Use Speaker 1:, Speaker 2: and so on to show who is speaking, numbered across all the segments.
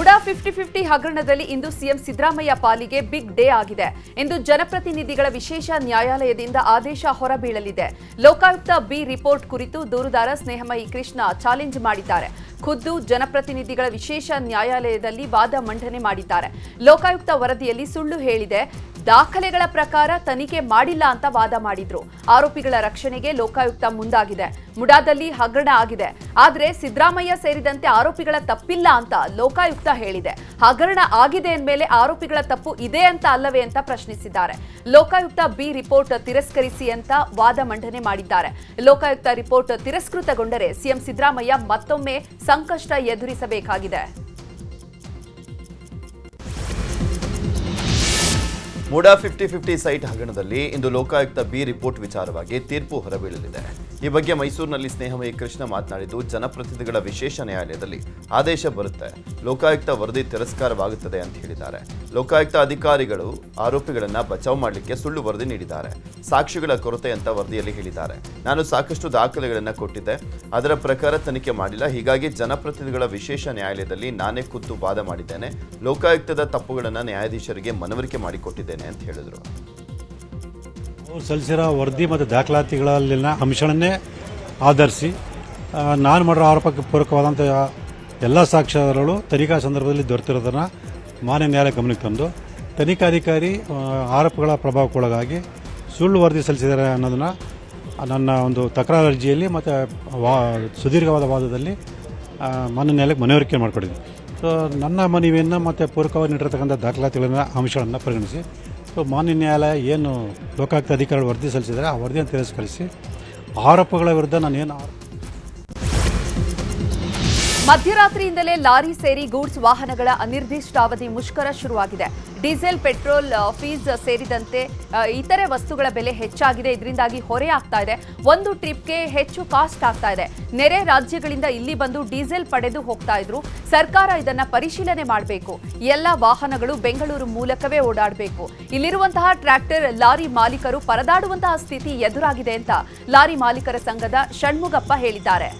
Speaker 1: ಮುಡಾ 50-50 ಹಗರಣದಲ್ಲಿ ಇಂದು ಸಿಎಂ ಸಿದ್ದರಾಮಯ್ಯ ಪಾಲಿಗೆ big day ಆಗಿದೆ. ಇಂದು ಜನಪ್ರತಿನಿಧಿಗಳ ವಿಶೇಷ ನ್ಯಾಯಾಲಯದಿಂದ ಆದೇಶ ಹೊರಬೀಳಲಿದೆ. ಲೋಕಾಯುಕ್ತ ಬಿ ರಿಪೋರ್ಟ್ ಕುರಿತು ದೂರುದಾರ ಸ್ನೇಹಮಯಿ ಕೃಷ್ಣ ಚಾಲೆಂಜ್ ಮಾಡಿದ್ದಾರೆ. ಖುದ್ದು ಜನಪ್ರತಿನಿಧಿಗಳ ವಿಶೇಷ ನ್ಯಾಯಾಲಯದಲ್ಲಿ ವಾದ ಮಂಡನೆ ಮಾಡಿದ್ದಾರೆ. ಲೋಕಾಯುಕ್ತ ವರದಿಯಲ್ಲಿ ಸುಳ್ಳು ಹೇಳಿದೆ, ದಾಖಲೆಗಳ ಪ್ರಕಾರ ತನಿಖೆ ಮಾಡಿಲ್ಲ ಅಂತ ವಾದ ಮಾಡಿದ್ರು. ಆರೋಪಿಗಳ ರಕ್ಷಣೆಗೆ ಲೋಕಾಯುಕ್ತ ಮುಂದಾಗಿದೆ. ಮುಡಾದಲ್ಲಿ ಹಗರಣ ಆಗಿದೆ, ಆದರೆ ಸಿದ್ದರಾಮಯ್ಯ ಸೇರಿದಂತೆ ಆರೋಪಿಗಳ ತಪ್ಪಿಲ್ಲ ಅಂತ ಲೋಕಾಯುಕ್ತ ಹೇಳಿದೆ. ಹಗರಣ ಆಗಿದೆ ಅಂದಮೇಲೆ ಆರೋಪಿಗಳ ತಪ್ಪು ಇದೆ ಅಂತ ಅಲ್ಲವೇ ಅಂತ ಪ್ರಶ್ನಿಸಿದ್ದಾರೆ. ಲೋಕಾಯುಕ್ತ ಬಿ ರಿಪೋರ್ಟ್ ತಿರಸ್ಕರಿಸಿ ಅಂತ ವಾದ ಮಂಡನೆ ಮಾಡಿದ್ದಾರೆ. ಲೋಕಾಯುಕ್ತ ರಿಪೋರ್ಟ್ ತಿರಸ್ಕೃತಗೊಂಡರೆ ಸಿಎಂ ಸಿದ್ದರಾಮಯ್ಯ ಮತ್ತೊಮ್ಮೆ ಸಂಕಷ್ಟ ಎದುರಿಸಬೇಕಾಗಿದೆ.
Speaker 2: ಮುಡಾ 50-50 ಸೈಟ್ ಹಗರಣದಲ್ಲಿ ಇಂದು ಲೋಕಾಯುಕ್ತ ಬಿ ರಿಪೋರ್ಟ್ ವಿಚಾರವಾಗಿ ತೀರ್ಪು ಹೊರಬೀಳಲಿದೆ. ಈ ಬಗ್ಗೆ ಮೈಸೂರಿನಲ್ಲಿ ಸ್ನೇಹಮಯಿ ಕೃಷ್ಣ ಮಾತನಾಡಿದ್ದು, ಜನಪ್ರತಿನಿಧಿಗಳ ವಿಶೇಷ ನ್ಯಾಯಾಲಯದಲ್ಲಿ ಆದೇಶ ಬರುತ್ತೆ, ಲೋಕಾಯುಕ್ತ ವರದಿ ತಿರಸ್ಕಾರವಾಗುತ್ತದೆ ಅಂತ ಹೇಳಿದ್ದಾರೆ. ಲೋಕಾಯುಕ್ತ ಅಧಿಕಾರಿಗಳು ಆರೋಪಿಗಳನ್ನ ಬಚಾವ್ ಮಾಡಲಿಕ್ಕೆ ಸುಳ್ಳು ವರದಿ ನೀಡಿದ್ದಾರೆ. ಸಾಕ್ಷಿಗಳ ಕೊರತೆ ಅಂತ ವರದಿಯಲ್ಲಿ ಹೇಳಿದ್ದಾರೆ. ನಾನು ಸಾಕಷ್ಟು ದಾಖಲೆಗಳನ್ನು ಕೊಟ್ಟಿದ್ದೆ, ಅದರ ಪ್ರಕಾರ ತನಿಖೆ ಮಾಡಿಲ್ಲ. ಹೀಗಾಗಿ ಜನಪ್ರತಿನಿಧಿಗಳ ವಿಶೇಷ ನ್ಯಾಯಾಲಯದಲ್ಲಿ ನಾನೇ ಖುದ್ದು ವಾದ ಮಾಡಿದ್ದೇನೆ. ಲೋಕಾಯುಕ್ತದ ತಪ್ಪುಗಳನ್ನು ನ್ಯಾಯಾಧೀಶರಿಗೆ ಮನವರಿಕೆ ಮಾಡಿಕೊಟ್ಟಿದ್ದೇನೆ ಅಂತ ಹೇಳಿದರು.
Speaker 3: ಸಲ್ಲಿಸಿರೋ ವರದಿ ಮತ್ತು ದಾಖಲಾತಿಗಳಲ್ಲಿನ ಅಂಶಗಳನ್ನೇ ಆಧರಿಸಿ ನಾನು ಮಾಡಿರೋ ಆರೋಪಕ್ಕೆ ಪೂರಕವಾದಂಥ ಎಲ್ಲ ಸಾಕ್ಷ್ಯಗಳು ತನಿಖಾ ಸಂದರ್ಭದಲ್ಲಿ ದೊರೆತಿರೋದನ್ನು ಮಾನ್ಯ ನ್ಯಾಯಾಲಯ ಗಮನಕ್ಕೆ ತಂದು ತನಿಖಾಧಿಕಾರಿ ಆರೋಪಗಳ ಪ್ರಭಾವಕ್ಕೊಳಗಾಗಿ ಸುಳ್ಳು ವರದಿ ಸಲ್ಲಿಸಿದ್ದಾರೆ ಅನ್ನೋದನ್ನು ನನ್ನ ಒಂದು ತಕರಾರು ಅರ್ಜಿಯಲ್ಲಿ ಮತ್ತು ಸುದೀರ್ಘವಾದ ವಾದದಲ್ಲಿ ಮಾನ್ಯ ನ್ಯಾಯಾಲಯಕ್ಕೆ ಮನವರಿಕೆ ಮಾಡಿಕೊಟ್ಟಿದ್ದೆ. ಸೊ ನನ್ನ ಮನವಿಯನ್ನು ಮತ್ತು ಪೂರಕವಾಗಿ ನೀಡಿರತಕ್ಕಂಥ ದಾಖಲಾತಿಗಳನ್ನ ಅಂಶಗಳನ್ನು ಪರಿಗಣಿಸಿ ಮಾನ್ಯ ನ್ಯಾಯಾಲಯ ಏನು ಲೋಕಾಯುಕ್ತ ಅಧಿಕಾರಿಗಳು ವರದಿ ಸಲ್ಲಿಸಿದರೆ ಆ ವರದಿಯನ್ನು ತಿರಸ್ಕರಿಸಿ ಆರೋಪಗಳ ವಿರುದ್ಧ ನಾನೇನು
Speaker 1: ಮಧ್ಯರಾತ್ರಿಯಿಂದಲೇ ಲಾರಿ ಸೇರಿ ಗೂಡ್ಸ್ ವಾಹನಗಳ ಅನಿರ್ದಿಷ್ಟಾವಧಿ ಮುಷ್ಕರ ಶುರುವಾಗಿದೆ. ಡೀಸೆಲ್, ಪೆಟ್ರೋಲ್, ಫೀಸ್ ಸೇರಿದಂತೆ ಇತರೆ ವಸ್ತುಗಳ ಬೆಲೆ ಹೆಚ್ಚಾಗಿದೆ. ಇದರಿಂದಾಗಿ ಹೊರೆ ಆಗ್ತಾ ಇದೆ. ಒಂದು ಟ್ರಿಪ್ಗೆ ಹೆಚ್ಚು ಕಾಸ್ಟ್ ಆಗ್ತಾ ಇದೆ. ನೆರೆ ರಾಜ್ಯಗಳಿಂದ ಇಲ್ಲಿ ಬಂದು ಡೀಸೆಲ್ ಪಡೆದು ಹೋಗ್ತಾ ಇದ್ರು. ಸರ್ಕಾರ ಇದನ್ನ ಪರಿಶೀಲನೆ ಮಾಡಬೇಕು. ಎಲ್ಲ ವಾಹನಗಳು ಬೆಂಗಳೂರು ಮೂಲಕವೇ ಓಡಾಡಬೇಕು. ಇಲ್ಲಿರುವಂತಹ ಟ್ರ್ಯಾಕ್ಟರ್, ಲಾರಿ ಮಾಲೀಕರು ಪರದಾಡುವಂತಹ ಸ್ಥಿತಿ ಎದುರಾಗಿದೆ ಅಂತ ಲಾರಿ ಮಾಲೀಕರ ಸಂಘದ ಷಣ್ಮುಗಪ್ಪ ಹೇಳಿದ್ದಾರೆ.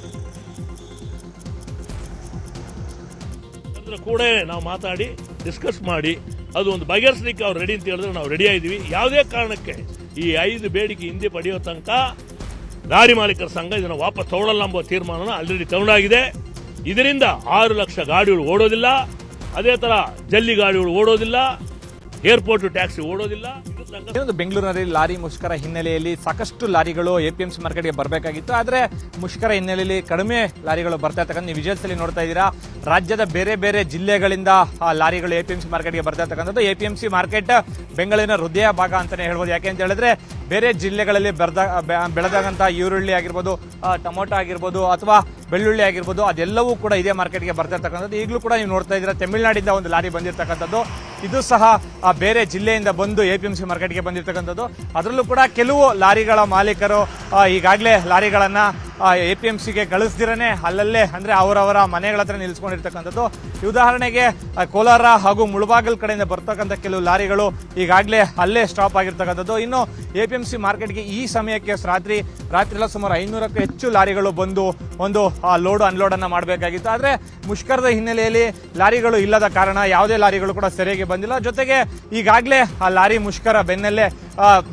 Speaker 4: ಕೂಡ ನಾವು ಮಾತಾಡಿ ಡಿಸ್ಕಸ್ ಮಾಡಿ ಅದು ಒಂದು ಬಗೆಹರಿಸಲಿಕ್ಕೆ ಅವ್ರು ರೆಡಿ ಅಂತ ಹೇಳಿದ್ರೆ ನಾವು ರೆಡಿ ಆಗಿದ್ದೀವಿ. ಯಾವುದೇ ಕಾರಣಕ್ಕೆ ಈ 5 ಬೇಡಿಕೆ ಹಿಂದೆ ಪಡೆಯೋ ತನಕ ಲಾರಿ ಮಾಲೀಕರ ಸಂಘ ಇದನ್ನು ವಾಪಸ್ ತಗೊಳ್ಳಲ್ಲ ಎಂಬ ತೀರ್ಮಾನನ ಆಲ್ರೆಡಿ ತಗೊಂಡಾಗಿದೆ. ಇದರಿಂದ 6 ಲಕ್ಷ ಗಾಡಿಗಳು ಓಡೋದಿಲ್ಲ, ಅದೇ ತರ ಜಲ್ಲಿ ಗಾಡಿಗಳು ಓಡೋದಿಲ್ಲ, ಏರ್ಪೋರ್ಟ್ ಟ್ಯಾಕ್ಸಿ ಓಡೋದಿಲ್ಲ.
Speaker 5: ಬೆಂಗಳೂರಿನಲ್ಲಿ ಲಾರಿ ಮುಷ್ಕರ ಹಿನ್ನೆಲೆಯಲ್ಲಿ ಸಾಕಷ್ಟು ಲಾರಿಗಳು ಎಪಿಎಂಸಿ ಮಾರ್ಕೆಟ್ಗೆ ಬರಬೇಕಾಗಿತ್ತು. ಆದರೆ ಮುಷ್ಕರ ಹಿನ್ನೆಲೆಯಲ್ಲಿ ಕಡಿಮೆ ಲಾರಿಗಳು ಬರ್ತಾ ಇರ್ತಕ್ಕಂಥ ನೀವು ವಿಜುವಲ್ಸ್ ಅಲ್ಲಿ ನೋಡ್ತಾ ಇದ್ದೀರಾ. ರಾಜ್ಯದ ಬೇರೆ ಬೇರೆ ಜಿಲ್ಲೆಗಳಿಂದ ಲಾರಿಗಳು ಎಪಿಎಂಸಿ ಮಾರ್ಕೆಟ್ಗೆ ಬರ್ತಾ ಇರ್ತಕ್ಕಂಥದ್ದು. ಎಪಿಎಂಸಿ ಮಾರ್ಕೆಟ್ ಬೆಂಗಳೂರಿನ ಹೃದಯ ಭಾಗ ಅಂತಾನೆ ಹೇಳ್ಬೋದು. ಯಾಕೆ ಅಂತ ಹೇಳಿದ್ರೆ ಬೇರೆ ಜಿಲ್ಲೆಗಳಲ್ಲಿ ಬೆಳೆದಂಥ ಈರುಳ್ಳಿ ಆಗಿರ್ಬೋದು, ಟೊಮೊಟೊ ಆಗಿರ್ಬೋದು ಅಥವಾ ಬೆಳ್ಳುಳ್ಳಿ ಆಗಿರ್ಬೋದು, ಅದೆಲ್ಲವೂ ಕೂಡ ಇದೇ ಮಾರ್ಕೆಟ್ಗೆ ಬರ್ತಾ ಇರ್ತಕ್ಕಂಥದ್ದು. ಈಗಲೂ ಕೂಡ ನೀವು ನೋಡ್ತಾ ಇದ್ದೀರಾ, ತಮಿಳುನಾಡಿಂದ ಒಂದು ಲಾರಿ ಬಂದಿರತಕ್ಕಂಥದ್ದು. ಇದು ಸಹ ಬೇರೆ ಜಿಲ್ಲೆಯಿಂದ ಬಂದು ಎಪಿಎಂಸಿ ಮಾರ್ಕೆಟ್ಗೆ ಬಂದಿರತಕ್ಕಂಥದ್ದು. ಅದರಲ್ಲೂ ಕೂಡ ಕೆಲವು ಲಾರಿಗಳ ಮಾಲೀಕರು ಈಗಾಗಲೇ ಲಾರಿಗಳನ್ನ ಎಪಿಎಂಸಿಗೆ ಕಳಿಸ್ದಿರನೆ ಅಲ್ಲಲ್ಲೇ ಅಂದ್ರೆ ಅವರವರ ಮನೆಗಳ ಹತ್ರ ನಿಲ್ಲಿಸ್ಕೊಂಡಿರ್ತಕ್ಕಂಥದ್ದು. ಉದಾಹರಣೆಗೆ ಕೋಲಾರ ಹಾಗೂ ಮುಳಬಾಗಿಲು ಕಡೆಯಿಂದ ಬರ್ತಕ್ಕಂಥ ಕೆಲವು ಲಾರಿಗಳು ಈಗಾಗಲೇ ಅಲ್ಲೇ ಸ್ಟಾಪ್ ಆಗಿರ್ತಕ್ಕಂಥದ್ದು. ಇನ್ನು ಎಪಿಎಂಸಿ ಮಾರ್ಕೆಟ್ಗೆ ಈ ಸಮಯಕ್ಕೆ ರಾತ್ರಿ ಎಲ್ಲ ಸುಮಾರು 500ಕ್ಕೂ ಹೆಚ್ಚು ಲಾರಿಗಳು ಬಂದು ಒಂದು ಲೋಡ್ ಅನ್ಲೋಡ್ ಅನ್ನ ಮಾಡಬೇಕಾಗಿತ್ತು. ಆದರೆ ಮುಷ್ಕರದ ಹಿನ್ನೆಲೆಯಲ್ಲಿ ಲಾರಿಗಳು ಇಲ್ಲದ ಕಾರಣ ಯಾವುದೇ ಲಾರಿಗಳು ಕೂಡ ಸರಿಯಾಗಿ ಬಂದಿಲ್ಲ. ಜೊತೆಗೆ ಈಗಾಗಲೇ ಆ ಲಾರಿ ಮುಷ್ಕರ ಬೆನ್ನಲ್ಲೇ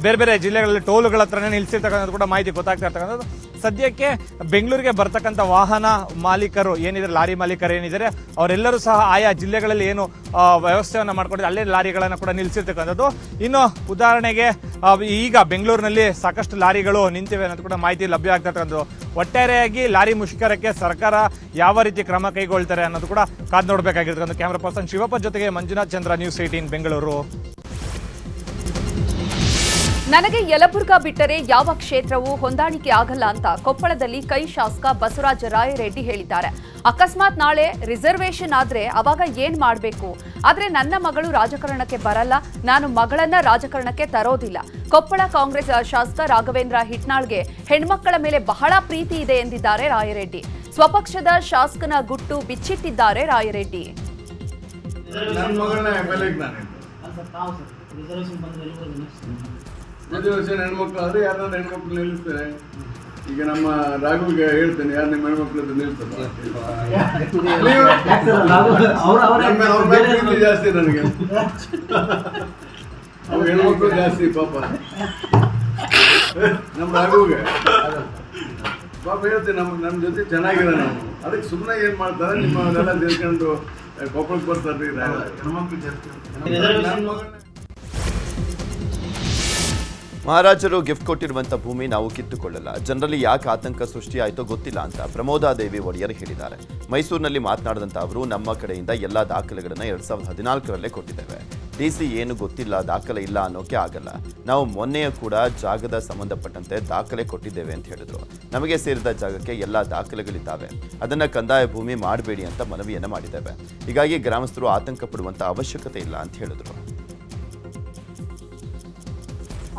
Speaker 5: ಬೇರೆ ಬೇರೆ ಜಿಲ್ಲೆಗಳಲ್ಲಿ ಟೋಲ್ಗಳ ಹತ್ರನೇ ನಿಲ್ಲಿಸಿರ್ತಕ್ಕಂಥದ್ದು ಕೂಡ ಮಾಹಿತಿ ಗೊತ್ತಾಗ್ತಾ ಇರ್ತಕ್ಕಂಥದ್ದು. ಸದ್ಯಕ್ಕೆ ಬೆಂಗಳೂರಿಗೆ ಬರ್ತಕ್ಕಂಥ ವಾಹನ ಮಾಲೀಕರು ಏನಿದ್ದಾರೆ, ಲಾರಿ ಮಾಲೀಕರು ಏನಿದ್ದಾರೆ, ಅವರೆಲ್ಲರೂ ಸಹ ಆಯಾ ಜಿಲ್ಲೆಗಳಲ್ಲಿ ಏನು ವ್ಯವಸ್ಥೆಯನ್ನು ಮಾಡ್ಕೊಂಡಿದ್ದಾರೆ ಅಲ್ಲೇ ಲಾರಿಗಳನ್ನು ಕೂಡ ನಿಲ್ಲಿಸಿರ್ತಕ್ಕಂಥದ್ದು. ಇನ್ನು ಉದಾಹರಣೆಗೆ ಈಗ ಬೆಂಗಳೂರಿನಲ್ಲಿ ಸಾಕಷ್ಟು ಲಾರಿಗಳು ನಿಂತಿವೆ ಅನ್ನೋದು ಕೂಡ ಮಾಹಿತಿ ಲಭ್ಯ ಆಗ್ತಾ ಇರ್ತಕ್ಕಂಥದ್ದು. ಒಟ್ಟಾರೆಯಾಗಿ ಲಾರಿ ಮುಷ್ಕರಕ್ಕೆ ಸರ್ಕಾರ ಯಾವ ರೀತಿ ಕ್ರಮ ಕೈಗೊಳ್ತಾರೆ ಅನ್ನೋದು ಕೂಡ ಕಾದು ನೋಡಬೇಕಾಗಿರ್ತಕ್ಕಂಥ. ಕ್ಯಾಮರಾ ಪರ್ಸನ್ ಶಿವಪ್ಪ ಜೊತೆಗೆ ಮಂಜುನಾಥ್ ಚಂದ್ರ, ನ್ಯೂಸ್ 18 ಬೆಂಗಳೂರು.
Speaker 1: ನನಗೆ ಯಲಬುರ್ಗಾ ಬಿಟ್ಟರೆ ಯಾವ ಕ್ಷೇತ್ರವೂ ಹೊಂದಾಣಿಕೆ ಆಗಲ್ಲ ಅಂತ ಕೊಪ್ಪಳದಲ್ಲಿ ಕೈ ಶಾಸಕ ಬಸವರಾಜ ರಾಯರೆಡ್ಡಿ ಹೇಳಿದ್ದಾರೆ. ಅಕಸ್ಮಾತ್ ನಾಳೆ ರಿಸರ್ವೇಶನ್ ಆದ್ರೆ ಅವಾಗ ಏನ್ ಮಾಡಬೇಕು? ಆದ್ರೆ ನನ್ನ ಮಗಳು ರಾಜಕಾರಣಕ್ಕೆ ಬರಲ್ಲ, ನಾನು ಮಗಳನ್ನ ರಾಜಕಾರಣಕ್ಕೆ ತರೋದಿಲ್ಲ. ಕೊಪ್ಪಳ ಕಾಂಗ್ರೆಸ್ ಶಾಸಕ ರಾಘವೇಂದ್ರ ಹಿಟ್ನಾಳ್ಗೆ ಹೆಣ್ಮಕ್ಕಳ ಮೇಲೆ ಬಹಳ ಪ್ರೀತಿ ಇದೆ ಎಂದಿದ್ದಾರೆ ರಾಯರೆಡ್ಡಿ. ಸ್ವಪಕ್ಷದ ಶಾಸಕನ ಗುಟ್ಟು ಬಿಚ್ಚಿಟ್ಟಿದ್ದಾರೆ ರಾಯರೆಡ್ಡಿ.
Speaker 6: ರಿಸರ್ವೇಶನ್ ಹೆಣ್ಮಕ್ಳು ಆದ್ರೆ ಯಾರು ಹೆಣ್ಮಕ್ಳು ನಿಲ್ಲಿಸ್ತಾರೆ. ಈಗ ನಮ್ಮ ರಾಘುಗೆ ಹೇಳ್ತೇನೆ, ಯಾರು ನಿಮ್ಮ ಹೆಣ್ಮಕ್ಳದ್ದು ನಿಲ್ತದ ಜಾಸ್ತಿ ನನಗೆ, ಅವ್ರ ಹೆಣ್ಮಕ್ಳು ಜಾಸ್ತಿ ಪಾಪ. ನಮ್ಮ ರಾಘುಗೆ ಪಾಪ ಹೇಳ್ತೇನೆ, ನಮ್ಮ ಜೊತೆ ಚೆನ್ನಾಗಿದೆ ನಾವು, ಅದಕ್ಕೆ ಸುಮ್ಮನೆ ಏನು ಮಾಡ್ತಾರೆ ನಿಮ್ಮನ್ನೆಲ್ಲ ತಿಳ್ಕೊಂಡು ಕೊಪ್ಪಳಕ್ಕೆ ಬರ್ತಾರೆ. ಹೆಣ್ಮಕ್ಳು ಜಾಸ್ತಿ ನನ್ನ ಮಗನ
Speaker 2: ಮಹಾರಾಜರು ಗಿಫ್ಟ್ ಕೊಟ್ಟಿರುವಂಥ ಭೂಮಿ ನಾವು ಕಿತ್ತುಕೊಳ್ಳಲ್ಲ, ಜನರಲ್ಲಿ ಯಾಕೆ ಆತಂಕ ಸೃಷ್ಟಿಯಾಯಿತೋ ಗೊತ್ತಿಲ್ಲ ಅಂತ ಪ್ರಮೋದಾದೇವಿ ಒಡೆಯರ್ ಹೇಳಿದ್ದಾರೆ. ಮೈಸೂರಿನಲ್ಲಿ ಮಾತನಾಡಿದಂಥ ಅವರು, ನಮ್ಮ ಕಡೆಯಿಂದ ಎಲ್ಲ ದಾಖಲೆಗಳನ್ನು 2014ರಲ್ಲೇ ಕೊಟ್ಟಿದ್ದೇವೆ. ಡಿಸಿ ಏನು ಗೊತ್ತಿಲ್ಲ, ದಾಖಲೆ ಇಲ್ಲ ಅನ್ನೋಕೆ ಆಗಲ್ಲ. ನಾವು ಮೊನ್ನೆಯೂ ಕೂಡ ಜಾಗದ ಸಂಬಂಧಪಟ್ಟಂತೆ ದಾಖಲೆ ಕೊಟ್ಟಿದ್ದೇವೆ ಅಂತ ಹೇಳಿದ್ರು. ನಮಗೆ ಸೇರಿದ ಜಾಗಕ್ಕೆ ಎಲ್ಲ ದಾಖಲೆಗಳಿದ್ದಾವೆ, ಅದನ್ನು ಕಂದಾಯ ಭೂಮಿ ಮಾಡಬೇಡಿ ಅಂತ ಮನವಿಯನ್ನು ಮಾಡಿದ್ದೇವೆ. ಹೀಗಾಗಿ ಗ್ರಾಮಸ್ಥರು ಆತಂಕ ಪಡುವಂಥ ಅವಶ್ಯಕತೆ ಇಲ್ಲ ಅಂತ ಹೇಳಿದ್ರು.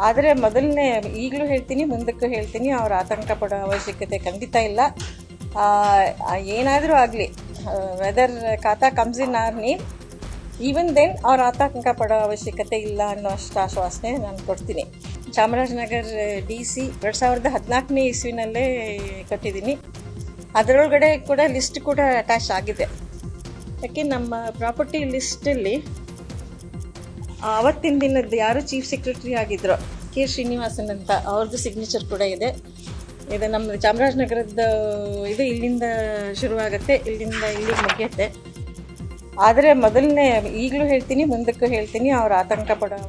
Speaker 7: ಆದರೆ ಮೊದಲನೇ ಈಗಲೂ ಹೇಳ್ತೀನಿ, ಮುಂದಕ್ಕೂ ಹೇಳ್ತೀನಿ, ಅವ್ರು ಆತಂಕ ಪಡೋ ಅವಶ್ಯಕತೆ ಖಂಡಿತ ಇಲ್ಲ. ಏನಾದರೂ ಆಗಲಿ, whether khata comes in our name, even then ಅವ್ರು ಆತಂಕ ಪಡೋ ಅವಶ್ಯಕತೆ ಇಲ್ಲ ಅನ್ನೋ ಅಷ್ಟು ಆಶ್ವಾಸನೆ ನಾನು ಕೊಡ್ತೀನಿ. ಚಾಮರಾಜನಗರ DC 2014ನೇ ಇಸ್ವಿನಲ್ಲೇ ಕಟ್ಟಿದ್ದೀನಿ. ಅದರೊಳಗಡೆ ಕೂಡ ಲಿಸ್ಟ್ ಕೂಡ ಅಟ್ಯಾಚ್ ಆಗಿದೆ. ಯಾಕೆ ನಮ್ಮ ಪ್ರಾಪರ್ಟಿ ಲಿಸ್ಟಲ್ಲಿ ಆವತ್ತಿನ ದಿನದ್ದು ಯಾರು ಚೀಫ್ ಸೆಕ್ರೆಟರಿ ಆಗಿದ್ರು, ಕೆ ಶ್ರೀನಿವಾಸನ್ ಅಂತ, ಅವ್ರದ್ದು ಸಿಗ್ನೇಚರ್ ಕೂಡ ಇದೆ. ಇದು ನಮ್ಮ ಚಾಮರಾಜನಗರದ ಇದು ಇಲ್ಲಿಂದ ಶುರುವಾಗುತ್ತೆ, ಇಲ್ಲಿಂದ ಇಲ್ಲಿಗೆ ಮುಗಿಯುತ್ತೆ. ಆದರೆ ಮೊದಲನೇ ಈಗಲೂ ಹೇಳ್ತೀನಿ, ಮುಂದಕ್ಕೂ ಹೇಳ್ತೀನಿ, ಅವ್ರು ಆತಂಕ ಪಡೋ.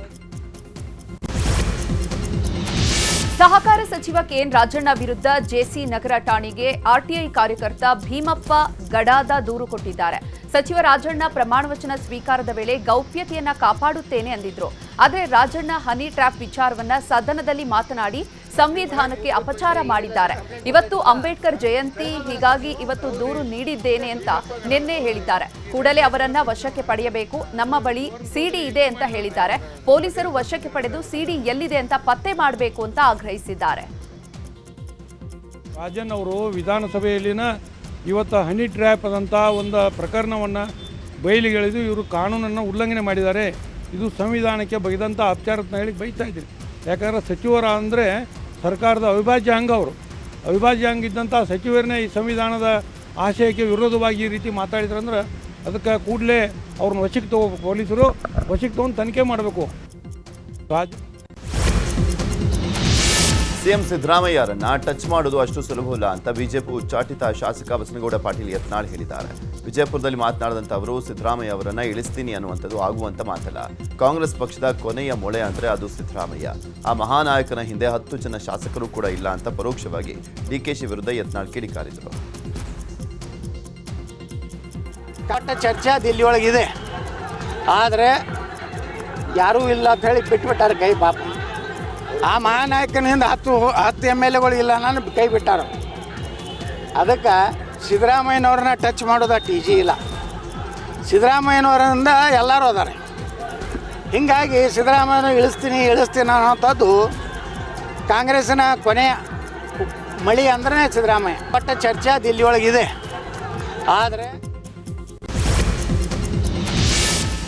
Speaker 1: ಸಹಕಾರ ಸಚಿವ ಕೆಎನ್ ರಾಜಣ್ಣ ವಿರುದ್ಧ ಜೆಸಿ ನಗರ ಠಾಣೆಗೆ ಆರ್ಟಿಐ ಕಾರ್ಯಕರ್ತ ಭೀಮಪ್ಪ ಗಡಾದ ದೂರು ಕೊಟ್ಟಿದ್ದಾರೆ. ಸಚಿವ ರಾಜಣ್ಣ ಪ್ರಮಾಣವಚನ ಸ್ವೀಕಾರದ ವೇಳೆ ಗೌಪ್ಯತೆಯನ್ನ ಕಾಪಾಡುತ್ತೇನೆ ಅಂದಿದ್ರು. ಆದರೆ ರಾಜಣ್ಣ ಹನಿ ಟ್ರ್ಯಾಪ್ ವಿಚಾರವನ್ನ ಸದನದಲ್ಲಿ ಮಾತನಾಡಿ ಸಂವಿಧಾನಕ್ಕೆ ಅಪಚಾರ ಮಾಡಿದ್ದಾರೆ. ಇವತ್ತು ಅಂಬೇಡ್ಕರ್ ಜಯಂತಿ, ಹೀಗಾಗಿ ಇವತ್ತು ದೂರು ನೀಡಿದ್ದೇನೆ ಅಂತ ನಿನ್ನೆ ಹೇಳಿದ್ದಾರೆ. ಕೂಡಲೇ ಅವರನ್ನ ವಶಕ್ಕೆ ಪಡೆಯಬೇಕು, ನಮ್ಮ ಬಳಿ ಸಿಡಿ ಇದೆ ಅಂತ ಹೇಳಿದ್ದಾರೆ. ಪೊಲೀಸರು ವಶಕ್ಕೆ ಪಡೆದು ಸಿಡಿ ಎಲ್ಲಿದೆ ಅಂತ ಪತ್ತೆ ಮಾಡಬೇಕು ಅಂತ ಆಗ್ರಹಿಸಿದ್ದಾರೆ.
Speaker 8: ರಾಜನ್ ಅವರು ವಿಧಾನಸಭೆಯಲ್ಲಿನ ಇವತ್ತು ಹನಿ ಟ್ರ್ಯಾಪ್ ಆದಂಥ ಒಂದು ಪ್ರಕರಣವನ್ನು ಬಯಲಿಗೆಳೆದು ಇವರು ಕಾನೂನನ್ನು ಉಲ್ಲಂಘನೆ ಮಾಡಿದ್ದಾರೆ. ಇದು ಸಂವಿಧಾನಕ್ಕೆ ಬಗೆದಂಥ ಅಪಚಾರ ಅಂತ ಹೇಳಿ ಬೈತಾ ಇದ್ದೀನಿ. ಯಾಕಂದರೆ ಸಚಿವರ ಅಂದರೆ ಸರ್ಕಾರದ ಅವಿಭಾಜ್ಯ ಅಂಗ, ಅವರು ಅವಿಭಾಜ್ಯ ಅಂಗ ಇದ್ದಂಥ ಸಚಿವರನ್ನೇ ಈ ಸಂವಿಧಾನದ ಆಶಯಕ್ಕೆ ವಿರೋಧವಾಗಿ ಈ ರೀತಿ ಮಾತಾಡಿದ್ರು ಅಂದ್ರೆ ಅದಕ್ಕೆ ಕೂಡಲೇ ಅವ್ರನ್ನ ವಶಕ್ಕೆ ತಗೋಬೇಕು, ಪೊಲೀಸರು ವಶಕ್ಕೆ ತೊಗೊಂಡು ತನಿಖೆ ಮಾಡಬೇಕು.
Speaker 2: ಸಿಎಂ ಸಿದ್ದರಾಮಯ್ಯರನ್ನ ಟಚ್ ಮಾಡೋದು ಅಷ್ಟು ಸುಲಭವಲ್ಲ ಅಂತ ಬಿಜೆಪಿ ಉಚ್ಚಾಟಿತ ಶಾಸಕ ಬಸನಗೌಡ ಪಾಟೀಲ್ ಯತ್ನಾಳ್ ಹೇಳಿದ್ದಾರೆ. ವಿಜಯಪುರದಲ್ಲಿ ಮಾತನಾಡಿದಂಥ ಅವರು, ಸಿದ್ದರಾಮಯ್ಯ ಅವರನ್ನ ಇಳಿಸ್ತೀನಿ ಅನ್ನುವಂಥದ್ದು ಆಗುವಂತ ಮಾತಲ್ಲ. ಕಾಂಗ್ರೆಸ್ ಪಕ್ಷದ ಕೊನೆಯ ಮೊಳೆ ಅಂದ್ರೆ ಅದು ಸಿದ್ದರಾಮಯ್ಯ. ಆ ಮಹಾನಾಯಕನ ಹಿಂದೆ 10 ಜನ ಶಾಸಕರು ಕೂಡ ಇಲ್ಲ ಅಂತ ಪರೋಕ್ಷವಾಗಿ ಡಿಕೆಶಿ ವಿರುದ್ಧ ಯತ್ನಾಳ್ ಕಿಡಿಕಾರಿದ್ರು.
Speaker 9: ಚರ್ಚೆ ದಿಲ್ಲಿಯೊಳಗಿದೆ, ಆದರೆ ಯಾರೂ ಇಲ್ಲ ಅಂತ ಹೇಳಿ ಬಿಟ್ಬಿಟ್ಟಾರೆ ಕೈ. ಪಾಪ ಆ ಮಹಾನಾಯಕನಿಂದ 10 MLAಗಳು ಇಲ್ಲ ನಾನು ಕೈ ಬಿಟ್ಟಾರ. ಅದಕ್ಕೆ ಸಿದ್ದರಾಮಯ್ಯನವ್ರನ್ನ ಟಚ್ ಮಾಡೋದು ಈಜಿ ಇಲ್ಲ. ಸಿದ್ದರಾಮಯ್ಯನವರಿಂದ ಎಲ್ಲರೂ ಅದಾರೆ. ಹೀಗಾಗಿ ಸಿದ್ದರಾಮಯ್ಯನ ಇಳಿಸ್ತೀನಿ ಅನ್ನೋಂಥದ್ದು ಕಾಂಗ್ರೆಸ್ಸಿನ ಕೊನೆಯ ಮಳಿ ಅಂದ್ರೆ ಸಿದ್ದರಾಮಯ್ಯ. ಒಟ್ಟ ಚರ್ಚೆ ದಿಲ್ಲಿಯೊಳಗಿದೆ, ಆದರೆ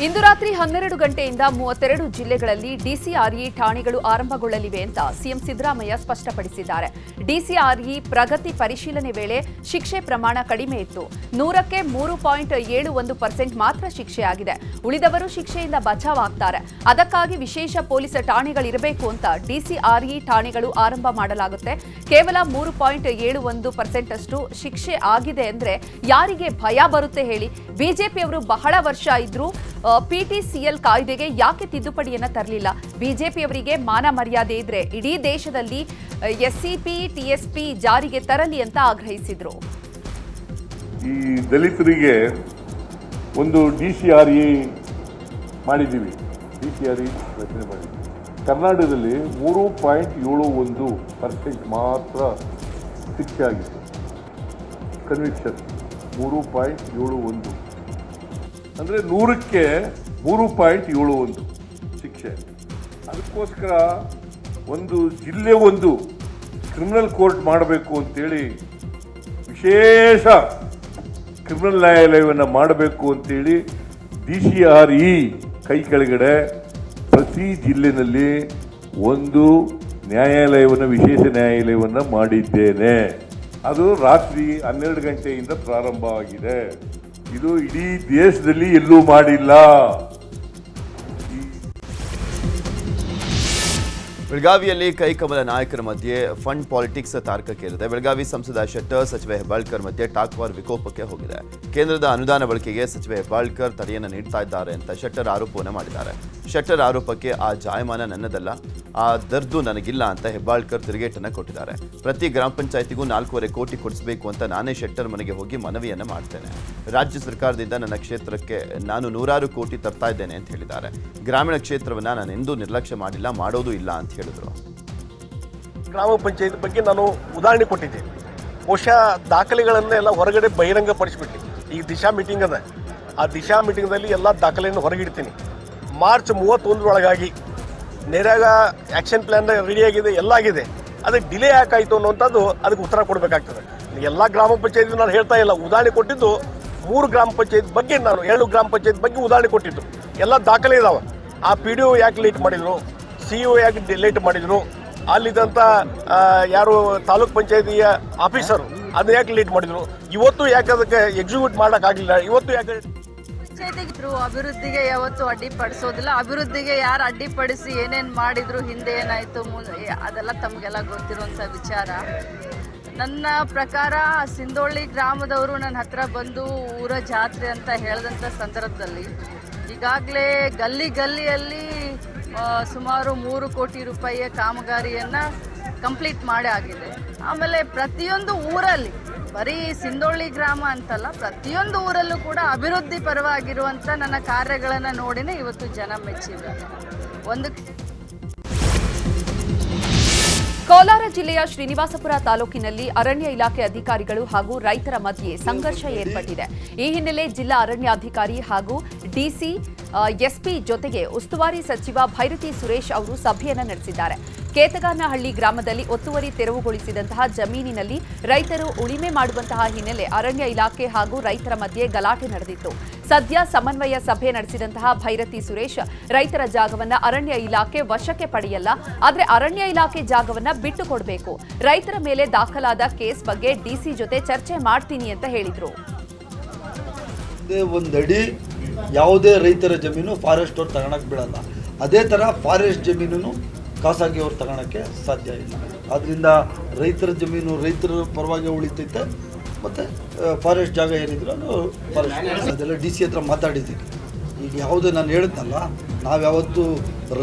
Speaker 1: ಇಂದು ರಾತ್ರಿ 12 ಗಂಟೆಯಿಂದ 32 ಜಿಲ್ಲೆಗಳಲ್ಲಿ ಡಿಸಿಆರ್ಇ ಠಾಣೆಗಳು ಆರಂಭಗೊಳ್ಳಲಿವೆ ಅಂತ ಸಿಎಂ ಸಿದ್ದರಾಮಯ್ಯ ಸ್ಪಷ್ಟಪಡಿಸಿದ್ದಾರೆ. ಡಿಸಿಆರ್ಇ ಪ್ರಗತಿ ಪರಿಶೀಲನೆ ವೇಳೆ ಶಿಕ್ಷೆ ಪ್ರಮಾಣ ಕಡಿಮೆ ಇತ್ತು. 100ಕ್ಕೆ 3.71% ಮಾತ್ರ ಶಿಕ್ಷೆಯಾಗಿದೆ. ಉಳಿದವರು ಶಿಕ್ಷೆಯಿಂದ ಬಚಾವಾಗ್ತಾರೆ. ಅದಕ್ಕಾಗಿ ವಿಶೇಷ ಪೊಲೀಸ್ ಠಾಣೆಗಳಿರಬೇಕು ಅಂತ ಡಿಸಿಆರ್ಇ ಠಾಣೆಗಳು ಆರಂಭ ಮಾಡಲಾಗುತ್ತೆ. ಕೇವಲ 3.71% ಅಷ್ಟು ಶಿಕ್ಷೆ ಆಗಿದೆ ಅಂದ್ರೆ ಯಾರಿಗೆ ಭಯ ಬರುತ್ತೆ ಹೇಳಿ? ಬಿಜೆಪಿಯವರು ಬಹಳ ವರ್ಷ ಇದ್ರು ಪಿಟಿಸಿಎಲ್ ಕಾಯ್ದೆಗೆ ಯಾಕೆ ತಿದ್ದುಪಡಿಯನ್ನ ತರಲಿಲ್ಲ? ಬಿಜೆಪಿಯವರಿಗೆ ಮಾನ ಮರ್ಯಾದೆ ಇದ್ರೆ ಇಡೀ ದೇಶದಲ್ಲಿ ಎಸ್ಸಿಪಿ ಟಿಎಸ್ಪಿ ಜಾರಿಗೆ ತರಲಿ ಅಂತ ಆಗ್ರಹಿಸಿದ್ರು.
Speaker 10: ಈ ದಲಿತರಿಗೆ ಒಂದು ಡಿಸಿಆರ್ಇ ಮಾಡಿದ್ದೀವಿ, ಡಿಸಿಆರ್ಇ ರಚನೆ ಮಾಡಿದ್ದೀವಿ. ಕರ್ನಾಟಕದಲ್ಲಿ 3.71% ಮಾತ್ರ ಶಿಕ್ಷೆ ಆಗಿತ್ತು. ಕನ್ವಿಕ್ಷನ್ 3.71 ಅಂದರೆ 100ಕ್ಕೆ 3.71 ಶಿಕ್ಷೆ. ಅದಕ್ಕೋಸ್ಕರ ಒಂದು ಜಿಲ್ಲೆ ಒಂದು ಕ್ರಿಮಿನಲ್ ಕೋರ್ಟ್ ಮಾಡಬೇಕು ಅಂತೇಳಿ, ವಿಶೇಷ ಕ್ರಿಮಿನಲ್ ನ್ಯಾಯಾಲಯವನ್ನು ಮಾಡಬೇಕು ಅಂತೇಳಿ DCRE ಕೈ ಕೆಳಗಡೆ ಪ್ರತಿ ಜಿಲ್ಲೆನಲ್ಲಿ ಒಂದು ನ್ಯಾಯಾಲಯವನ್ನು ವಿಶೇಷ ನ್ಯಾಯಾಲಯವನ್ನು ಮಾಡಿದ್ದೇನೆ. ಅದು ರಾತ್ರಿ 12 ಗಂಟೆಯಿಂದ ಪ್ರಾರಂಭ ಆಗಿದೆ. ಇದು ಇಡೀ ದೇಶದಲ್ಲಿ ಎಲ್ಲೂ ಮಾಡಿಲ್ಲ.
Speaker 2: ಬೆಳಗಾವಿಯಲ್ಲಿ ಕೈಕಮಲ ನಾಯಕರ ಮಧ್ಯೆ ಫಂಡ್ ಪಾಲಿಟಿಕ್ಸ್ ತಾರಕಕ್ಕೇರಿದೆ. ಬೆಳಗಾವಿ ಸಂಸದ ಶೆಟ್ಟರ್, ಸಚಿವ ಹೆಬ್ಬಾಳ್ಕರ್ ಮಧ್ಯೆ ಟಾಕ್ ವಾರ್ ವಿಕೋಪಕ್ಕೆ ಹೋಗಿದೆ. ಕೇಂದ್ರದ ಅನುದಾನ ಬಳಕೆಗೆ ಸಚಿವ ಹೆಬ್ಬಾಳ್ಕರ್ ತಡೆಯನ್ನು ನೀಡ್ತಾ ಇದ್ದಾರೆ ಅಂತ ಶೆಟ್ಟರ್ ಆರೋಪವನ್ನು ಮಾಡಿದ್ದಾರೆ. ಶೆಟ್ಟರ್ ಆರೋಪಕ್ಕೆ ಆ ಜಾಯಮಾನ ನನ್ನದಲ್ಲ, ಆ ದರ್ದು ನನಗಿಲ್ಲ ಅಂತ ಹೆಬ್ಬಾಳ್ಕರ್ ತಿರುಗೇಟನ್ನು ಕೊಟ್ಟಿದ್ದಾರೆ. ಪ್ರತಿ ಗ್ರಾಮ ಪಂಚಾಯತಿಗೂ 4.25 ಕೋಟಿ ಕೊಡಿಸಬೇಕು ಅಂತ ನಾನೇ ಶೆಟ್ಟರ್ ಮನೆಗೆ ಹೋಗಿ ಮನವಿಯನ್ನು ಮಾಡ್ತೇನೆ. ರಾಜ್ಯ ಸರ್ಕಾರದಿಂದ ನನ್ನ ಕ್ಷೇತ್ರಕ್ಕೆ ನಾನು 100 ಕೋಟಿ ತರ್ತಾ ಇದ್ದೇನೆ ಅಂತ ಹೇಳಿದ್ದಾರೆ. ಗ್ರಾಮೀಣ ಕ್ಷೇತ್ರವನ್ನು ನಾನು ಎಂದೂ ನಿರ್ಲಕ್ಷ್ಯ ಮಾಡಿಲ್ಲ, ಮಾಡೋದು ಇಲ್ಲ ಅಂತ ಹೇಳಿದರು.
Speaker 11: ಗ್ರಾಮ ಪಂಚಾಯತ್ ಬಗ್ಗೆ ನಾನು ಉದಾಹರಣೆ ಕೊಟ್ಟಿದ್ದೆ. ಬಹುಶಃ ದಾಖಲೆಗಳನ್ನೆಲ್ಲ ಹೊರಗಡೆ ಬಹಿರಂಗಪಡಿಸ್ಬಿಟ್ಟು ಈ ದಿಶಾ ಮೀಟಿಂಗ್ ಅದ, ಆ ದಿಶಾ ಮೀಟಿಂಗ್ದಲ್ಲಿ ಎಲ್ಲ ದಾಖಲೆಯನ್ನು ಹೊರಗಿಡ್ತೀನಿ. ಮಾರ್ಚ್ 31 ನೇರಾಗ ಆ್ಯಕ್ಷನ್ ಪ್ಲ್ಯಾನ್ ರೆಡಿಯಾಗಿದೆ, ಎಲ್ಲ ಆಗಿದೆ. ಅದಕ್ಕೆ ಡಿಲೇ ಯಾಕಾಯಿತು ಅನ್ನೋಂಥದ್ದು ಅದಕ್ಕೆ ಉತ್ತರ ಕೊಡಬೇಕಾಗ್ತದೆ. ಎಲ್ಲ ಗ್ರಾಮ ಪಂಚಾಯತ್ ನಾನು ಹೇಳ್ತಾ ಇಲ್ಲ, ಉದಾಹರಣೆ ಕೊಟ್ಟಿದ್ದು 3 ಗ್ರಾಮ ಪಂಚಾಯತ್ ಬಗ್ಗೆ, ನಾನು 2 ಗ್ರಾಮ ಪಂಚಾಯತ್ ಬಗ್ಗೆ ಉದಾಹರಣೆ ಕೊಟ್ಟಿದ್ದು. ಎಲ್ಲ ದಾಖಲೆ ಇದಾವೆ. ಆ PDO ಯಾಕೆ ಲೇಟ್ ಮಾಡಿದರು, CO ಯಾಕೆ ಲೇಟ್ ಮಾಡಿದರು, ಅಲ್ಲಿದ್ದಂಥ ಯಾರು ತಾಲೂಕ್ ಪಂಚಾಯತಿಯ ಆಫೀಸರು ಅದನ್ನ ಯಾಕೆ ಲೇಟ್ ಮಾಡಿದರು, ಇವತ್ತು ಯಾಕೆ ಅದಕ್ಕೆ ಎಕ್ಸಿಕ್ಯೂಟ್ ಮಾಡೋಕ್ಕಾಗಲಿಲ್ಲ, ಇವತ್ತು ಯಾಕೆ
Speaker 12: ಅಭಿವೃದ್ಧಿಗೆ ಯಾವತ್ತು ಅಡ್ಡಿಪಡಿಸೋದಿಲ್ಲ. ಅಭಿವೃದ್ಧಿಗೆ ಯಾರು ಅಡ್ಡಿಪಡಿಸಿ ಏನೇನು ಮಾಡಿದ್ರು, ಹಿಂದೆ ಏನಾಯಿತು, ಅದೆಲ್ಲ ತಮಗೆಲ್ಲ ಗೊತ್ತಿರುವಂಥ ವಿಚಾರ. ನನ್ನ ಪ್ರಕಾರ ಸಿಂಧೋಳಿ ಗ್ರಾಮದವರು ನನ್ನ ಹತ್ರ ಬಂದು ಊರ ಜಾತ್ರೆ ಅಂತ ಹೇಳಿದಂಥ ಸಂದರ್ಭದಲ್ಲಿ ಈಗಾಗಲೇ ಗಲ್ಲಿಯಲ್ಲಿ ಸುಮಾರು 3 ಕೋಟಿ ರೂಪಾಯಿಯ ಕಾಮಗಾರಿಯನ್ನು ಕಂಪ್ಲೀಟ್ ಮಾಡೇ ಆಗಿದೆ. ಆಮೇಲೆ ಪ್ರತಿಯೊಂದು ಊರಲ್ಲಿ, ಬರೀ ಸಿಂಧೋಳಿ ಗ್ರಾಮ ಅಂತಲ್ಲ, ಪ್ರತಿಯೊಂದು ಊರಲ್ಲೂ ಕೂಡ ಅಭಿವೃದ್ಧಿ ಪರವಾಗಿರುವಂಥ ನನ್ನ ಕಾರ್ಯಗಳನ್ನು ನೋಡಿನೇ ಇವತ್ತು ಜನ ಮೆಚ್ಚಿದ್ದಾರೆ.
Speaker 1: ಕೋಲಾರ ಜಿಲ್ಲೆಯ ಶ್ರೀನಿವಾಸಪುರ ತಾಲೂಕಿನಲ್ಲಿ ಅರಣ್ಯ ಇಲಾಖೆ ಅಧಿಕಾರಿಗಳು ಹಾಗೂ ರೈತರ ಮಧ್ಯೆ ಸಂಘರ್ಷ ಏರ್ಪಟ್ಟಿದೆ. ಈ ಹಿನ್ನೆಲೆ ಜಿಲ್ಲಾ ಅರಣ್ಯಾಧಿಕಾರಿ ಹಾಗೂ ಡಿಸಿ, ಎಸ್ಪಿ ಜೊತೆಗೆ ಉಸ್ತುವಾರಿ ಸಚಿವ ಭೈರತಿ ಸುರೇಶ್ ಅವರು ಸಭೆಯನ್ನು ನಡೆಸಿದ್ದಾರೆ. ಕೇತಗಾನಹಳ್ಳಿ ಗ್ರಾಮದಲ್ಲಿ ಒತ್ತುವರಿ ತೆರವುಗೊಳಿಸಿದಂತಹ ಜಮೀನಿನಲ್ಲಿ ರೈತರು ಉಳಿಮೆ ಮಾಡುವಂತಹ ಹಿನ್ನೆಲೆ ಅರಣ್ಯ ಇಲಾಖೆ ಹಾಗೂ ರೈತರ ಮಧ್ಯೆ ಗಲಾಟೆ ನಡೆದಿತ್ತು. ಸದ್ಯ ಸಮನ್ವಯ ಸಭೆ ನಡೆಸಿದಂತಹ ಭೈರತಿ ಸುರೇಶ್ ರೈತರ ಜಾಗವನ್ನ ಅರಣ್ಯ ಇಲಾಖೆ ವಶಕ್ಕೆ ಪಡೆಯಲ್ಲ, ಆದರೆ ಅರಣ್ಯ ಇಲಾಖೆ ಜಾಗವನ್ನ ಬಿಟ್ಟು ಕೊಡಬೇಕು. ರೈತರ ಮೇಲೆ ದಾಖಲಾದ ಕೇಸ್ ಬಗ್ಗೆ ಡಿಸಿ ಜೊತೆ ಚರ್ಚೆ ಮಾಡ್ತೀನಿ ಅಂತ ಹೇಳಿದ್ರು.
Speaker 13: ಒಂದಡಿ ಯಾವುದೇ ರೈತರ ಜಮೀನು ಫಾರೆಸ್ಟ್ ಅವ್ರು ತಗೊಳಕ್ ಬಿಡಲ್ಲ. ಅದೇ ತರ ಫಾರೆಸ್ಟ್ ಜಮೀನು ಖಾಸಗಿ ಅವ್ರು ತಗೊಳಕ್ಕೆ ಸಾಧ್ಯ ಇಲ್ಲ. ಆದ್ರಿಂದ ರೈತರ ಜಮೀನು ರೈತರ ಪರವಾಗಿ ಉಳಿತೈತೆ. ಮತ್ತು ಫಾರೆಸ್ಟ್ ಜಾಗ ಏನಿದ್ರು ಅದು ಫಾರೆಸ್ಟ್ ಅದೆಲ್ಲ DC ಹತ್ರ ಮಾತಾಡಿದ್ದೀವಿ. ಈಗ ಯಾವುದೇ ನಾನು ಹೇಳಿದ್ನಲ್ಲ, ನಾವು ಯಾವತ್ತೂ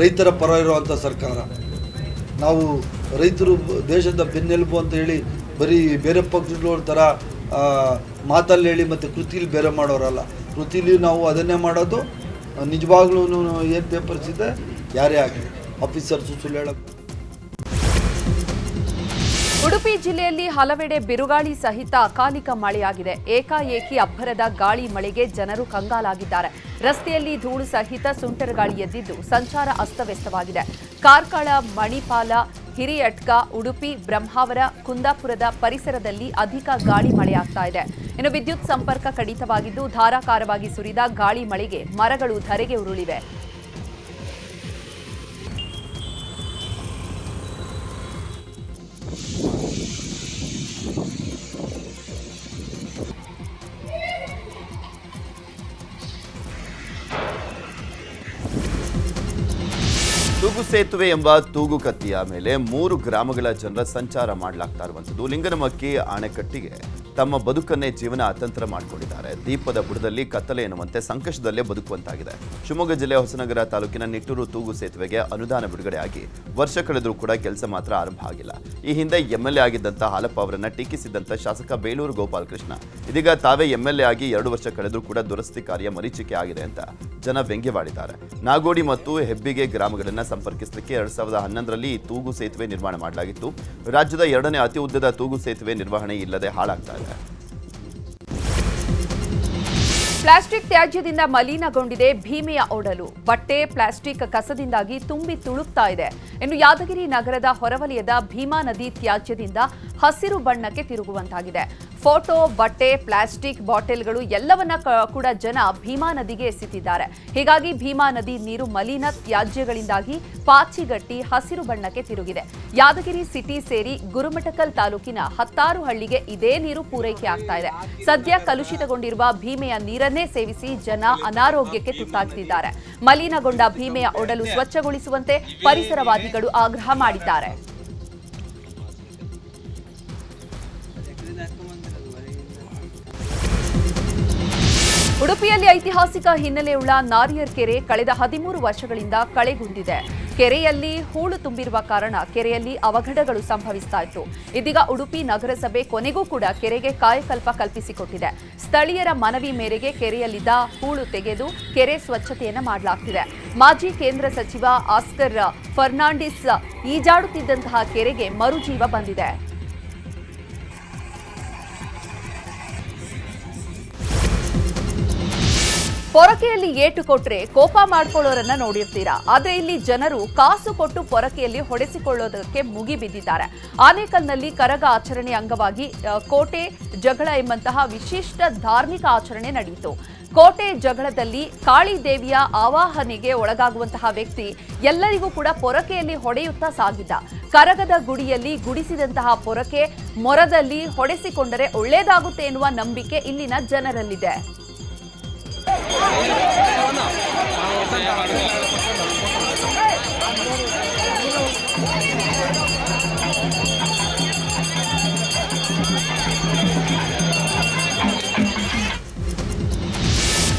Speaker 13: ರೈತರ ಪರ ಇರುವಂಥ ಸರ್ಕಾರ. ನಾವು ರೈತರು ದೇಶದ ಬೆನ್ನೆಲುಬು ಅಂತ ಹೇಳಿ ಬರೀ ಬೇರೆ ಪಕ್ಷಗಳ ಥರ ಮಾತಲ್ಲಿ ಹೇಳಿ ಮತ್ತು ಕೃತಿಲಿ ಬೇರೆ ಮಾಡೋರಲ್ಲ. ಕೃತಿಲಿ ನಾವು ಅದನ್ನೇ ಮಾಡೋದು. ನಿಜವಾಗ್ಲೂ ಏನು ಪೇಪರ್ಸ್ ಇದೆ, ಯಾರೇ ಆಗಲಿ ಆಫೀಸರ್ಸು ಸುಳ್ಳು ಹೇಳೋದು.
Speaker 1: ಉಡುಪಿ ಜಿಲ್ಲೆಯಲ್ಲಿ ಹಲವೆಡೆ ಬಿರುಗಾಳಿ ಸಹಿತ ಅಕಾಲಿಕ ಮಳೆಯಾಗಿದೆ. ಏಕಾಏಕಿ ಅಬ್ಬರದ ಗಾಳಿ ಮಳೆಗೆ ಜನರು ಕಂಗಾಲಾಗಿದ್ದಾರೆ. ರಸ್ತೆಯಲ್ಲಿ ಧೂಳು ಸಹಿತ ಸುಂಟರ ಗಾಳಿ ಎದ್ದಿದ್ದು ಸಂಚಾರ ಅಸ್ತವ್ಯಸ್ತವಾಗಿದೆ. ಕಾರ್ಕಳ, ಮಣಿಪಾಲ, ಹಿರಿಯಟ್ಕ, ಉಡುಪಿ, ಬ್ರಹ್ಮಾವರ, ಕುಂದಾಪುರದ ಪರಿಸರದಲ್ಲಿ ಅಧಿಕ ಗಾಳಿ ಮಳೆಯಾಗ್ತಾ ಇದೆ. ಇನ್ನು ವಿದ್ಯುತ್ ಸಂಪರ್ಕ ಕಡಿತವಾಗಿದ್ದು ಧಾರಾಕಾರವಾಗಿ ಸುರಿದ ಗಾಳಿ ಮಳೆಗೆ ಮರಗಳು ಧರೆಗೆ ಉರುಳಿವೆ.
Speaker 2: ತೂಗು ಸೇತುವೆ ಎಂಬ ತೂಗು ಕತ್ತಿಯ ಮೇಲೆ 3 ಗ್ರಾಮಗಳ ಜನರ ಸಂಚಾರ ಮಾಡಲಾಗ್ತಾ ಇರುವಂಥದ್ದು. ಲಿಂಗನಮಕ್ಕಿ ಅಣೆಕಟ್ಟಿಗೆ ತಮ್ಮ ಬದುಕನ್ನೇ ಜೀವನ ಅತಂತ್ರ ಮಾಡಿಕೊಂಡಿದ್ದಾರೆ. ದೀಪದ ಬುಡದಲ್ಲಿ ಕತ್ತಲೆ ಎನ್ನುವಂತೆ ಸಂಕಷ್ಟದಲ್ಲೇ ಬದುಕುವಂತಾಗಿದೆ. ಶಿವಮೊಗ್ಗ ಜಿಲ್ಲೆಯ ಹೊಸನಗರ ತಾಲೂಕಿನ ನಿಟ್ಟೂರು ತೂಗು ಸೇತುವೆಗೆ ಅನುದಾನ ಬಿಡುಗಡೆಯಾಗಿ ವರ್ಷ ಕಳೆದರೂ ಕೂಡ ಕೆಲಸ ಮಾತ್ರ ಆರಂಭ ಆಗಿಲ್ಲ. ಈ ಹಿಂದೆ MLA ಆಗಿದ್ದಂಥ ಹಾಲಪ್ಪ ಅವರನ್ನ ಟೀಕಿಸಿದಂಥ ಶಾಸಕ ಬೇಲೂರು ಗೋಪಾಲಕೃಷ್ಣ ಇದೀಗ ತಾವೇ MLA ಆಗಿ 2 ವರ್ಷ ಕಳೆದರೂ ಕೂಡ ದುರಸ್ತಿ ಕಾರ್ಯ ಮರೀಚಿಕೆ ಆಗಿದೆ ಅಂತ ಜನ ವ್ಯಂಗ್ಯವಾಡಿದ್ದಾರೆ. ನಾಗೋಡಿ ಮತ್ತು ಹೆಬ್ಬಿಗೆ ಗ್ರಾಮಗಳನ್ನು ಸಂಪರ್ಕಿಸಲಿಕ್ಕೆ 2011ರಲ್ಲಿ ಈ ತೂಗು ಸೇತುವೆ ನಿರ್ಮಾಣ ಮಾಡಲಾಗಿತ್ತು. ರಾಜ್ಯದ 2ನೇ ಅತಿ ಉದ್ದದ ತೂಗು ಸೇತುವೆ ನಿರ್ವಹಣೆ ಇಲ್ಲದೆ ಹಾಳಾಗ್ತಾ ಇದೆ.
Speaker 1: ಪ್ಲಾಸ್ಟಿಕ್ ತ್ಯಾಜ್ಯದಿಂದ ಮಲಿನಗೊಂಡಿದೆ ಭೀಮೆಯ ಒಡಲು. ಬಟ್ಟೆ, ಪ್ಲಾಸ್ಟಿಕ್ ಕಸದಿಂದಾಗಿ ತುಂಬಿ ತುಳುಕ್ತಾ ಇದೆ. ಇನ್ನು ಯಾದಗಿರಿ ನಗರದ ಹೊರವಲಯದ ಭೀಮಾ ನದಿ ತ್ಯಾಜ್ಯದಿಂದ ಹಸಿರು ಬಣ್ಣಕ್ಕೆ ತಿರುಗುವಂತಾಗಿದೆ. ಫೋಟೋ, ಬಟ್ಟೆ, ಪ್ಲಾಸ್ಟಿಕ್ ಬಾಟಲ್ಗಳು ಎಲ್ಲವನ್ನ ಕೂಡ ಜನ ಭೀಮಾ ನದಿಗೆ ಎಸೆದಿದ್ದಾರೆ. ಹೀಗಾಗಿ ಭೀಮಾ ನದಿ ನೀರು ಮಲಿನ ತ್ಯಾಜ್ಯಗಳಿಂದಾಗಿ ಪಾಚಿಗಟ್ಟಿ ಹಸಿರು ಬಣ್ಣಕ್ಕೆ ತಿರುಗಿದೆ. ಯಾದಗಿರಿ ಸಿಟಿ ಸೇರಿ ಗುರುಮಠಕಲ್ ತಾಲೂಕಿನ 10 ಹಳ್ಳಿಗೆ ಇದೇ ನೀರು ಪೂರೈಕೆ ಆಗ್ತಾ ಇದೆ. ಸದ್ಯ ಕಲುಷಿತಗೊಂಡಿರುವ ಭೀಮೆಯ ನೀರನ್ನೇ ಸೇವಿಸಿ ಜನ ಅನಾರೋಗ್ಯಕ್ಕೆ ತುತ್ತಾಗುತ್ತಿದ್ದಾರೆ. ಮಲಿನಗೊಂಡ ಭೀಮೆಯ ಒಡಲು ಸ್ವಚ್ಛಗೊಳಿಸುವಂತೆ ಪರಿಸರವಾದಿಗಳು ಆಗ್ರಹ ಮಾಡಿದ್ದಾರೆ. ಉಡುಪಿಯಲ್ಲಿ ಐತಿಹಾಸಿಕ ಹಿನ್ನೆಲೆಯುಳ್ಳ ನಾರಿಯರ್ ಕೆರೆ ಕಳೆದ 13 ವರ್ಷಗಳಿಂದ ಕಳೆಗುಂದಿದೆ. ಕೆರೆಯಲ್ಲಿ ಹೂಳು ತುಂಬಿರುವ ಕಾರಣ ಕೆರೆಯಲ್ಲಿ ಅವಘಡಗಳು ಸಂಭವಿಸ್ತಾ ಇತ್ತು. ಇದೀಗ ಉಡುಪಿ ನಗರಸಭೆ ಕೊನೆಗೂ ಕೂಡ ಕೆರೆಗೆ ಕಾಯಕಲ್ಪ ಕಲ್ಪಿಸಿಕೊಟ್ಟಿದೆ. ಸ್ಥಳೀಯರ ಮನವಿ ಮೇರೆಗೆ ಕೆರೆಯಲ್ಲಿದ್ದ ಹೂಳು ತೆಗೆದು ಕೆರೆ ಸ್ವಚ್ಛತೆಯನ್ನ ಮಾಡಲಾಗ್ತಿದೆ. ಮಾಜಿ ಕೇಂದ್ರ ಸಚಿವ ಆಸ್ಕರ್ ಫರ್ನಾಂಡಿಸ್ ಈಜಾಡುತ್ತಿದ್ದಂತಹ ಕೆರೆಗೆ ಮರುಜೀವ ಬಂದಿದೆ. ಪೊರಕೆಯಲ್ಲಿ ಏಟು ಕೊಟ್ರೆ ಕೋಪ ಮಾಡ್ಕೊಳ್ಳೋರನ್ನ ನೋಡಿರ್ತೀರಾ. ಆದ್ರೆ ಇಲ್ಲಿ ಜನರು ಕಾಸು ಕೊಟ್ಟು ಪೊರಕೆಯಲ್ಲಿ ಹೊಡೆಸಿಕೊಳ್ಳೋದಕ್ಕೆ ಮುಗಿಬಿದ್ದಿದ್ದಾರೆ. ಆನೇಕಲ್ನಲ್ಲಿ ಕರಗ ಆಚರಣೆ ಅಂಗವಾಗಿ ಕೋಟೆ ಜಗಳ ಎಂಬಂತಹ ವಿಶಿಷ್ಟ ಧಾರ್ಮಿಕ ಆಚರಣೆ ನಡೆಯಿತು. ಕೋಟೆ ಜಗಳದಲ್ಲಿ ಕಾಳಿ ದೇವಿಯ ಆವಾಹನೆಗೆ ಒಳಗಾಗುವಂತಹ ವ್ಯಕ್ತಿ ಎಲ್ಲರಿಗೂ ಕೂಡ ಪೊರಕೆಯಲ್ಲಿ ಹೊಡೆಯುತ್ತಾ ಸಾಗಿದ್ದ. ಕರಗದ ಗುಡಿಯಲ್ಲಿ ಗುಡಿಸಿದಂತಹ ಪೊರಕೆ ಮೊರದಲ್ಲಿ ಹೊಡೆಸಿಕೊಂಡರೆ ಒಳ್ಳೆಯದಾಗುತ್ತೆ ಎನ್ನುವ ನಂಬಿಕೆ ಇಲ್ಲಿನ ಜನರಲ್ಲಿದೆ.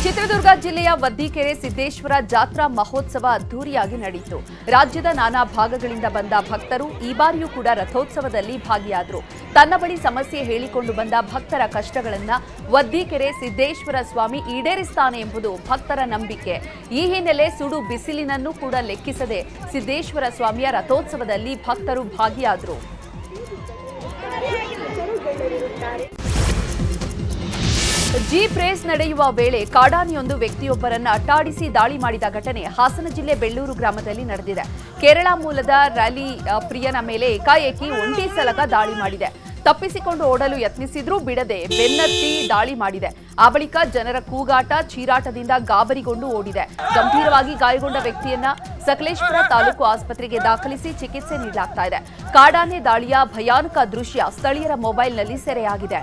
Speaker 1: ಚಿತ್ರದುರ್ಗ ಜಿಲ್ಲೆಯ ವದ್ದಿಕೆರೆ ಸಿದ್ದೇಶ್ವರ ಜಾತ್ರಾ ಮಹೋತ್ಸವ ಅದ್ದೂರಿಯಾಗಿ ನಡೆಯಿತು. ರಾಜ್ಯದ ನಾನಾ ಭಾಗಗಳಿಂದ ಬಂದ ಭಕ್ತರು ಈ ಬಾರಿಯೂ ಕೂಡ ರಥೋತ್ಸವದಲ್ಲಿ ಭಾಗಿಯಾದರು. ತನ್ನ ಬಳಿ ಸಮಸ್ಯೆ ಹೇಳಿಕೊಂಡು ಬಂದ ಭಕ್ತರ ಕಷ್ಟಗಳನ್ನ ವದ್ದಿಕೆರೆ ಸಿದ್ದೇಶ್ವರ ಸ್ವಾಮಿ ಈಡೇರಿಸ್ತಾನೆ ಎಂಬುದು ಭಕ್ತರ ನಂಬಿಕೆ. ಈ ಹಿನ್ನೆಲೆ ಸುಡು ಬಿಸಿಲಿನನ್ನೂ ಕೂಡ ಲೆಕ್ಕಿಸದೆ ಸಿದ್ದೇಶ್ವರ ಸ್ವಾಮಿಯ ರಥೋತ್ಸವದಲ್ಲಿ ಭಕ್ತರು ಭಾಗಿಯಾದರು. ಜೀಪ್ ರೇಸ್ ನಡೆಯುವ ವೇಳೆ ಕಾಡಾನೆಯೊಂದು ವ್ಯಕ್ತಿಯೊಬ್ಬರನ್ನ ಅಟ್ಟಾಡಿಸಿ ದಾಳಿ ಮಾಡಿದ ಘಟನೆ ಹಾಸನ ಜಿಲ್ಲೆ ಬೆಳ್ಳೂರು ಗ್ರಾಮದಲ್ಲಿ ನಡೆದಿದೆ. ಕೇರಳ ಮೂಲದ ರ್ಯಾಲಿ ಪ್ರಿಯನ ಮೇಲೆ ಏಕಾಏಕಿ ಒಂಟಿ ಸಲಗ ದಾಳಿ ಮಾಡಿದೆ. ತಪ್ಪಿಸಿಕೊಂಡು ಓಡಲು ಯತ್ನಿಸಿದ್ರೂ ಬಿಡದೆ ಬೆನ್ನತ್ತಿ ದಾಳಿ ಮಾಡಿದೆ. ಆ ಬಳಿಕ ಜನರ ಕೂಗಾಟ, ಚೀರಾಟದಿಂದ ಗಾಬರಿಗೊಂಡು ಓಡಿದೆ. ಗಂಭೀರವಾಗಿ ಗಾಯಗೊಂಡ ವ್ಯಕ್ತಿಯನ್ನ ಸಕಲೇಶಪುರ ತಾಲೂಕು ಆಸ್ಪತ್ರೆಗೆ ದಾಖಲಿಸಿ ಚಿಕಿತ್ಸೆ ನೀಡಲಾಗ್ತಾ ಇದೆ. ಕಾಡಾನೆ ದಾಳಿಯ ಭಯಾನಕ ದೃಶ್ಯ ಸ್ಥಳೀಯರ ಮೊಬೈಲ್ನಲ್ಲಿ ಸೆರೆಯಾಗಿದೆ.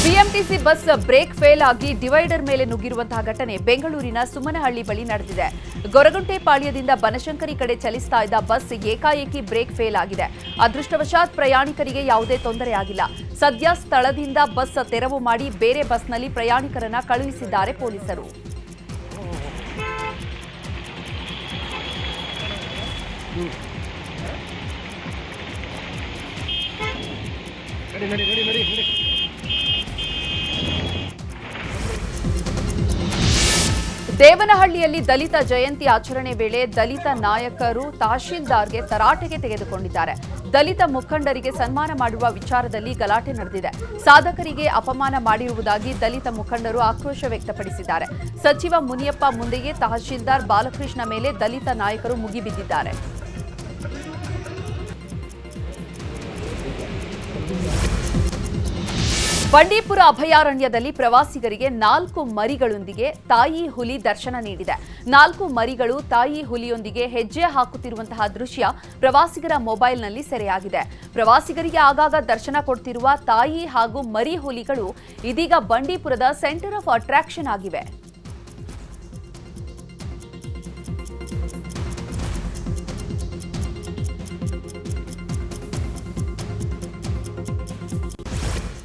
Speaker 1: ಬಿಎಂಟಿಸಿ ಬಸ್ ಬ್ರೇಕ್ ಫೇಲ್ ಆಗಿ ಡಿವೈಡರ್ ಮೇಲೆ ನುಗ್ಗಿರುವಂತಹ ಘಟನೆ ಬೆಂಗಳೂರಿನ ಸುಮನಹಳ್ಳಿ ಬಳಿ ನಡೆದಿದೆ. ಗೊರಗುಂಟೆಪಾಳ್ಯದಿಂದ ಬನಶಂಕರಿ ಕಡೆ ಚಲಿಸ್ತಾ ಇದ್ದ ಬಸ್ ಏಕಾಏಕಿ ಬ್ರೇಕ್ ಫೇಲ್ ಆಗಿದೆ. ಅದೃಷ್ಟವಶಾತ್ ಪ್ರಯಾಣಿಕರಿಗೆ ಯಾವುದೇ ತೊಂದರೆ ಆಗಿಲ್ಲ. ಸದ್ಯ ಸ್ಥಳದಿಂದ ಬಸ್ ತೆರವು ಮಾಡಿ ಬೇರೆ ಬಸ್ನಲ್ಲಿ ಪ್ರಯಾಣಿಕರನ್ನ ಕಳುಹಿಸಿದ್ದಾರೆ ಪೊಲೀಸರು. ದೇವನಹಳ್ಳಿಯಲ್ಲಿ ದಲಿತ ಜಯಂತಿ ಆಚರಣೆ ವೇಳೆ ದಲಿತ ನಾಯಕರು ತಹಶೀಲ್ದಾರ್ಗೆ ತರಾಟೆಗೆ ತೆಗೆದುಕೊಂಡಿದ್ದಾರೆ. ದಲಿತ ಮುಖಂಡರಿಗೆ ಸನ್ಮಾನ ಮಾಡುವ ವಿಚಾರದಲ್ಲಿ ಗಲಾಟೆ ನಡೆದಿದೆ. ಸಾಧಕರಿಗೆ ಅಪಮಾನ ಮಾಡಿರುವುದಾಗಿ ದಲಿತ ಮುಖಂಡರು ಆಕ್ರೋಶ ವ್ಯಕ್ತಪಡಿಸಿದ್ದಾರೆ. ಸಚಿವ ಮುನಿಯಪ್ಪ ಮುಂದೆಯೇ ತಹಶೀಲ್ದಾರ್ ಬಾಲಕೃಷ್ಣ ಮೇಲೆ ದಲಿತ ನಾಯಕರು ಮುಗಿಬಿದ್ದಿದ್ದಾರೆ. ಬಂಡೀಪುರ ಅಭಯಾರಣ್ಯದಲ್ಲಿ ಪ್ರವಾಸಿಗರಿಗೆ 4 ಮರಿಗಳೊಂದಿಗೆ ತಾಯಿ ಹುಲಿ ದರ್ಶನ ನೀಡಿದೆ. 4 ಮರಿಗಳು ತಾಯಿ ಹುಲಿಯೊಂದಿಗೆ ಹೆಜ್ಜೆ ಹಾಕುತ್ತಿರುವಂತಹ ದೃಶ್ಯ ಪ್ರವಾಸಿಗರ ಮೊಬೈಲ್ನಲ್ಲಿ ಸೆರೆಯಾಗಿದೆ. ಪ್ರವಾಸಿಗರಿಗೆ ಆಗಾಗ ದರ್ಶನ ಕೊಡ್ತಿರುವ ತಾಯಿ ಹಾಗೂ ಮರಿ ಹುಲಿಗಳು ಇದೀಗ ಬಂಡೀಪುರದ ಸೆಂಟರ್ ಆಫ್ ಅಟ್ರಾಕ್ಷನ್ ಆಗಿವೆ.